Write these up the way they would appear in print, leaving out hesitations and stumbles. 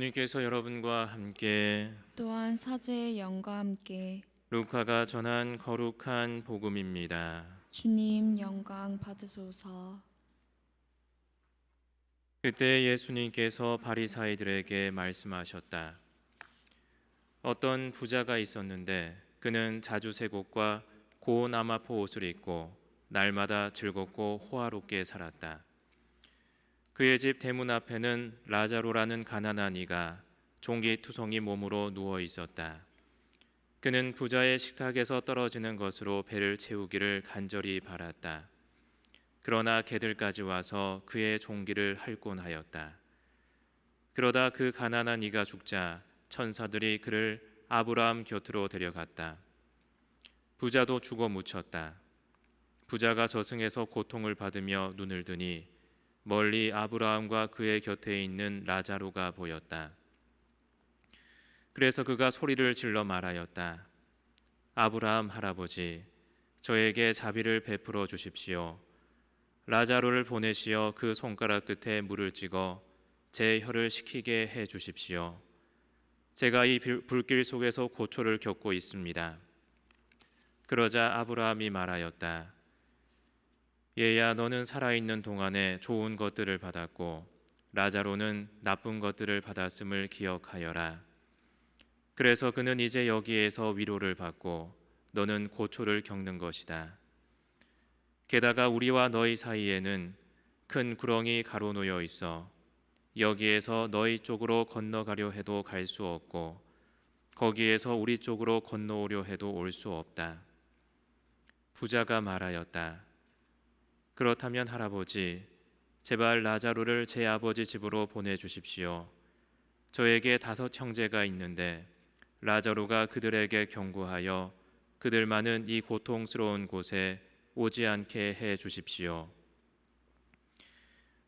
주님께서 여러분과 함께 또한 사제의 영과 함께 루카가 전한 거룩한 복음입니다. 주님 영광 받으소서. 그때 예수님께서 바리사이들에게 말씀하셨다. 어떤 부자가 있었는데 그는 자주 쇠곡과 고운 아마포 옷을 입고 날마다 즐겁고 호화롭게 살았다. 그의 집 대문 앞에는 라자로라는 가난한 이가 종기투성이 몸으로 누워 있었다. 그는 부자의 식탁에서 떨어지는 것으로 배를 채우기를 간절히 바랐다. 그러나 개들까지 와서 그의 종기를 핥곤 하였다. 그러다 그 가난한 이가 죽자 천사들이 그를 아브라함 곁으로 데려갔다. 부자도 죽어 묻혔다. 부자가 저승에서 고통을 받으며 눈을 드니 멀리 아브라함과 그의 곁에 있는 라자로가 보였다. 그래서 그가 소리를 질러 말하였다. 아브라함 할아버지, 저에게 자비를 베풀어 주십시오. 라자로를 보내시어 그 손가락 끝에 물을 찍어 제 혀를 식히게 해 주십시오. 제가 이 불길 속에서 고초를 겪고 있습니다. 그러자 아브라함이 말하였다. 얘야, 너는 살아있는 동안에 좋은 것들을 받았고 라자로는 나쁜 것들을 받았음을 기억하여라. 그래서 그는 이제 여기에서 위로를 받고 너는 고초를 겪는 것이다. 게다가 우리와 너희 사이에는 큰 구렁이 가로놓여 있어 여기에서 너희 쪽으로 건너가려 해도 갈 수 없고 거기에서 우리 쪽으로 건너오려 해도 올 수 없다. 부자가 말하였다. 그렇다면 할아버지, 제발 라자로를 제 아버지 집으로 보내주십시오. 저에게 5 형제가 있는데 라자로가 그들에게 경고하여 그들만은 이 고통스러운 곳에 오지 않게 해 주십시오.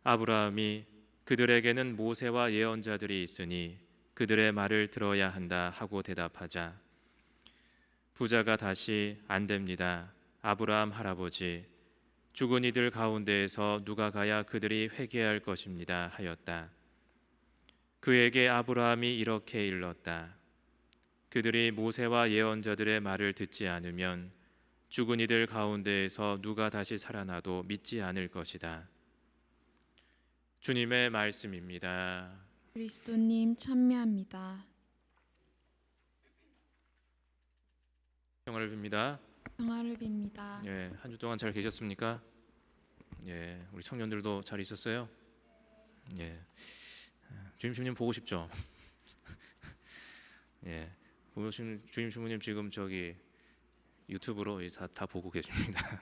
아브라함이 그들에게는 모세와 예언자들이 있으니 그들의 말을 들어야 한다 하고 대답하자 부자가 다시 안 됩니다. 아브라함 할아버지, 죽은 이들 가운데에서 누가 가야 그들이 회개할 것입니다 하였다. 그에게 아브라함이 이렇게 일렀다. 그들이 모세와 예언자들의 말을 듣지 않으면 죽은 이들 가운데에서 누가 다시 살아나도 믿지 않을 것이다. 주님의 말씀입니다. 그리스도님 찬미합니다. 평화를 빕니다. 평화를 빕니다. 예, 한 주 동안 잘 계셨습니까? 예, 우리 청년들도 잘 있었어요? 예, 주임 보고 싶죠? 예, 주임 신부님 지금 저기 유튜브로 다 보고 계십니다.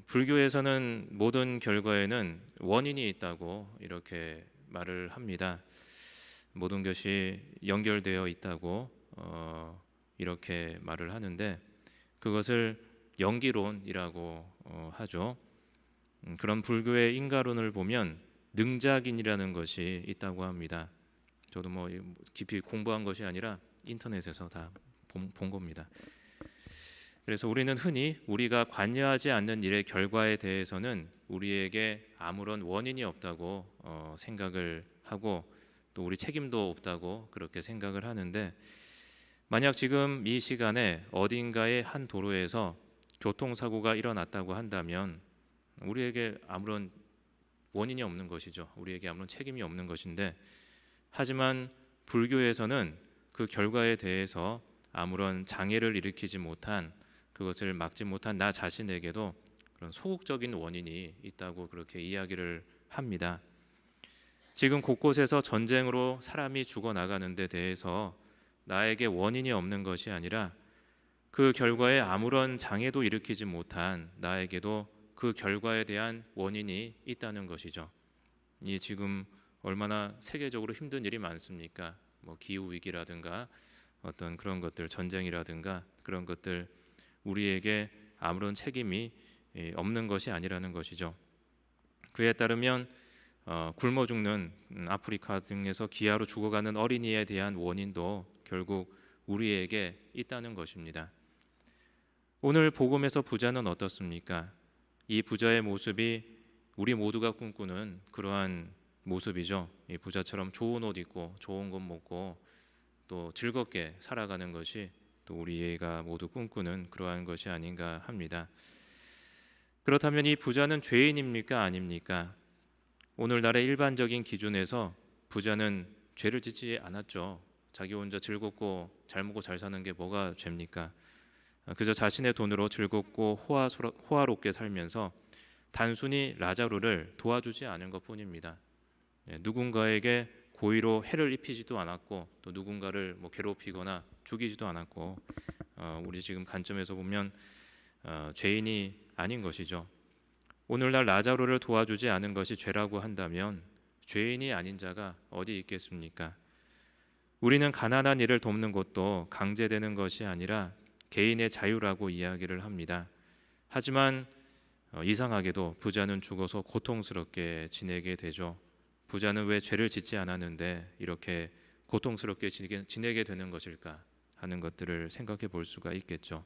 불교에서는 모든 결과에는 원인이 있다고 이렇게 말을 합니다. 모든 것이 연결되어 있다고 이렇게 말을 하는데 그것을 연기론이라고 하죠. 그런 불교의 인가론을 보면 능작인이라는 것이 있다고 합니다. 저도 뭐 깊이 공부한 것이 아니라 인터넷에서 다 본 겁니다. 그래서 우리는 흔히 우리가 관여하지 않는 일의 결과에 대해서는 우리에게 아무런 원인이 없다고 생각을 하고 또 우리 책임도 없다고 그렇게 생각을 하는데 만약 지금 이 시간에 어딘가의 한 도로에서 교통사고가 일어났다고 한다면 우리에게 아무런 원인이 없는 것이죠. 우리에게 아무런 책임이 없는 것인데 하지만 불교에서는 그 결과에 대해서 아무런 장애를 일으키지 못한 그것을 막지 못한 나 자신에게도 그런 소극적인 원인이 있다고 그렇게 이야기를 합니다. 지금 곳곳에서 전쟁으로 사람이 죽어나가는 데 대해서 나에게 원인이 없는 것이 아니라 그 결과에 아무런 장애도 일으키지 못한 나에게도 그 결과에 대한 원인이 있다는 것이죠. 이 지금 얼마나 세계적으로 힘든 일이 많습니까? 뭐 기후 위기라든가 어떤 그런 것들, 전쟁이라든가 그런 것들 우리에게 아무런 책임이 없는 것이 아니라는 것이죠. 그에 따르면 굶어 죽는 아프리카 등에서 기아로 죽어가는 어린이에 대한 원인도 결국 우리에게 있다는 것입니다. 오늘 복음에서 부자는 어떻습니까? 이 부자의 모습이 우리 모두가 꿈꾸는 그러한 모습이죠. 이 부자처럼 좋은 옷 입고 좋은 것 먹고 또 즐겁게 살아가는 것이 또 우리가 모두 꿈꾸는 그러한 것이 아닌가 합니다. 그렇다면 이 부자는 죄인입니까? 아닙니까? 오늘날의 일반적인 기준에서 부자는 죄를 짓지 않았죠. 자기 혼자 즐겁고 잘 먹고 잘 사는 게 뭐가 죄입니까? 그저 자신의 돈으로 즐겁고 호화롭게 살면서 단순히 라자루를 도와주지 않은 것뿐입니다. 누군가에게 고의로 해를 입히지도 않았고 또 누군가를 괴롭히거나 죽이지도 않았고 우리 지금 관점에서 보면 죄인이 아닌 것이죠. 오늘날 라자루를 도와주지 않은 것이 죄라고 한다면 죄인이 아닌 자가 어디 있겠습니까? 우리는 가난한 이를 돕는 것도 강제되는 것이 아니라 개인의 자유라고 이야기를 합니다. 하지만 이상하게도 부자는 죽어서 고통스럽게 지내게 되죠. 부자는 왜 죄를 짓지 않았는데 이렇게 고통스럽게 지내게 되는 것일까 하는 것들을 생각해 볼 수가 있겠죠.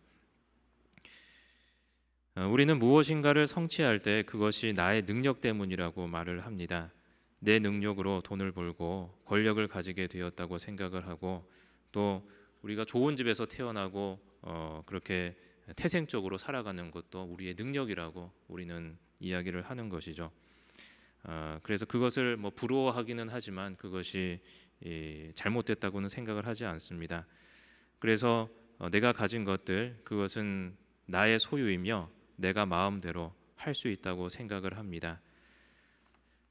우리는 무엇인가를 성취할 때 그것이 나의 능력 때문이라고 말을 합니다. 내 능력으로 돈을 벌고 권력을 가지게 되었다고 생각을 하고 또 우리가 좋은 집에서 태어나고 그렇게 태생적으로 살아가는 것도 우리의 능력이라고 우리는 이야기를 하는 것이죠. 그래서 그것을 부러워하기는 하지만 그것이 잘못됐다고는 생각을 하지 않습니다. 그래서 내가 가진 것들 그것은 나의 소유이며 내가 마음대로 할 수 있다고 생각을 합니다.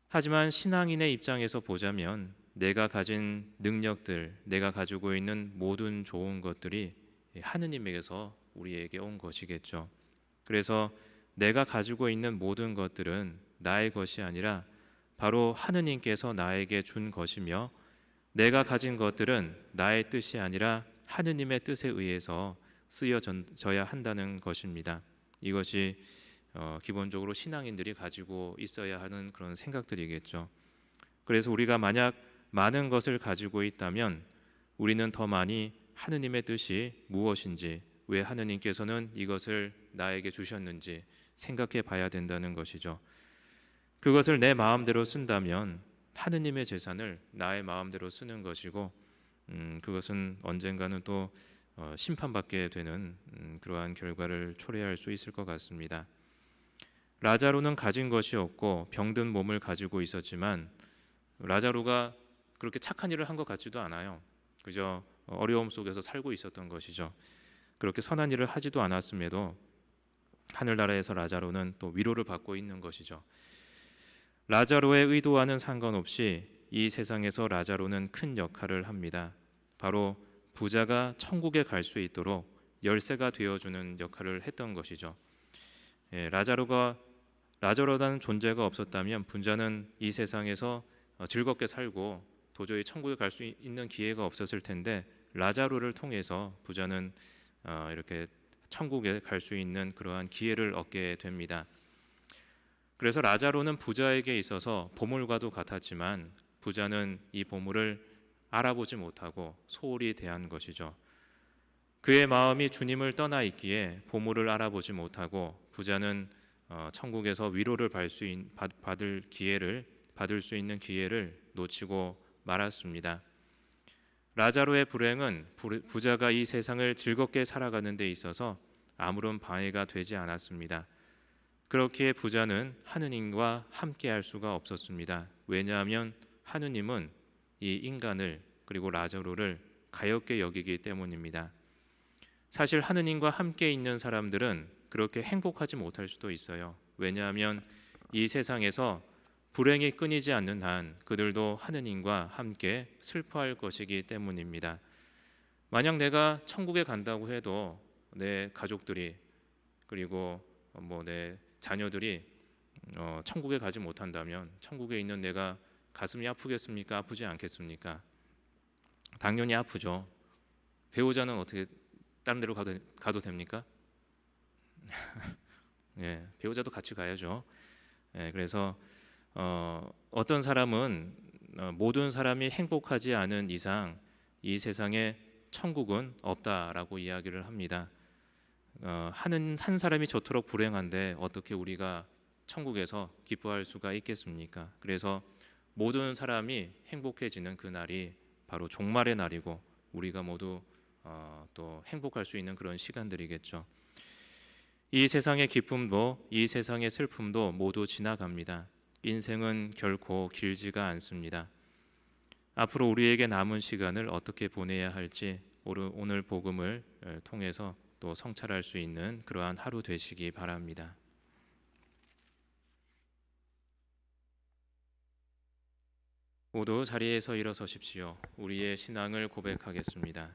하지만 신앙인의 입장에서 보자면 내가 가진 능력들, 내가 가지고 있는 모든 좋은 것들이 하느님에게서 우리에게 온 것이겠죠. 그래서 내가 가지고 있는 모든 것들은 나의 것이 아니라 바로 하느님께서 나에게 준 것이며 내가 가진 것들은 나의 뜻이 아니라 하느님의 뜻에 의해서 쓰여져야 한다는 것입니다. 이것이 기본적으로 신앙인들이 가지고 있어야 하는 그런 생각들이겠죠. 그래서 우리가 만약 많은 것을 가지고 있다면 우리는 더 많이 하느님의 뜻이 무엇인지, 왜 하느님께서는 이것을 나에게 주셨는지 생각해 봐야 된다는 것이죠. 그것을 내 마음대로 쓴다면 하느님의 재산을 나의 마음대로 쓰는 것이고 그것은 언젠가는 또 심판받게 되는 그러한 결과를 초래할 수 있을 것 같습니다. 라자루는 가진 것이 없고 병든 몸을 가지고 있었지만 라자루가 그렇게 착한 일을 한 것 같지도 않아요. 그저 어려움 속에서 살고 있었던 것이죠. 그렇게 선한 일을 하지도 않았음에도 하늘나라에서 라자루는 또 위로를 받고 있는 것이죠. 라자루의 의도와는 상관없이 이 세상에서 라자루는 큰 역할을 합니다. 바로 부자가 천국에 갈 수 있도록 열쇠가 되어주는 역할을 했던 것이죠. 라자루라는 존재가 없었다면 부자는 이 세상에서 즐겁게 살고 도저히 천국에 갈 수 있는 기회가 없었을 텐데 라자루를 통해서 부자는 이렇게 천국에 갈 수 있는 그러한 기회를 얻게 됩니다. 그래서 라자루는 부자에게 있어서 보물과도 같았지만 부자는 이 보물을 알아보지 못하고 소홀히 대한 것이죠. 그의 마음이 주님을 떠나 있기에 보물을 알아보지 못하고 부자는 천국에서 위로를 받을 수 있는 기회를 놓치고 말았습니다. 라자루의 불행은 부자가 이 세상을 즐겁게 살아가는 데 있어서 아무런 방해가 되지 않았습니다. 그렇기에 부자는 하느님과 함께할 수가 없었습니다. 왜냐하면 하느님은 이 인간을 그리고 라자루를 가엾게 여기기 때문입니다. 사실 하느님과 함께 있는 사람들은 그렇게 행복하지 못할 수도 있어요. 왜냐하면 이 세상에서 불행이 끊이지 않는 한 그들도 하느님과 함께 슬퍼할 것이기 때문입니다. 만약 내가 천국에 간다고 해도 내 가족들이 그리고 내 자녀들이 천국에 가지 못한다면 천국에 있는 내가 가슴이 아프겠습니까? 아프지 않겠습니까? 당연히 아프죠. 배우자는 어떻게 다른 데로 가도 됩니까? 예, 배우자도 같이 가야죠. 그래서 어떤 사람은 모든 사람이 행복하지 않은 이상 이 세상에 천국은 없다라고 이야기를 합니다. 한 사람이 저토록 불행한데 어떻게 우리가 천국에서 기뻐할 수가 있겠습니까? 그래서 모든 사람이 행복해지는 그 날이 바로 종말의 날이고 우리가 모두 또 행복할 수 있는 그런 시간들이겠죠. 이 세상의 기쁨도 이 세상의 슬픔도 모두 지나갑니다. 인생은 결코 길지가 않습니다. 앞으로 우리에게 남은 시간을 어떻게 보내야 할지 오늘 복음을 통해서 또 성찰할 수 있는 그러한 하루 되시기 바랍니다. 모두 자리에서 일어서십시오. 우리의 신앙을 고백하겠습니다.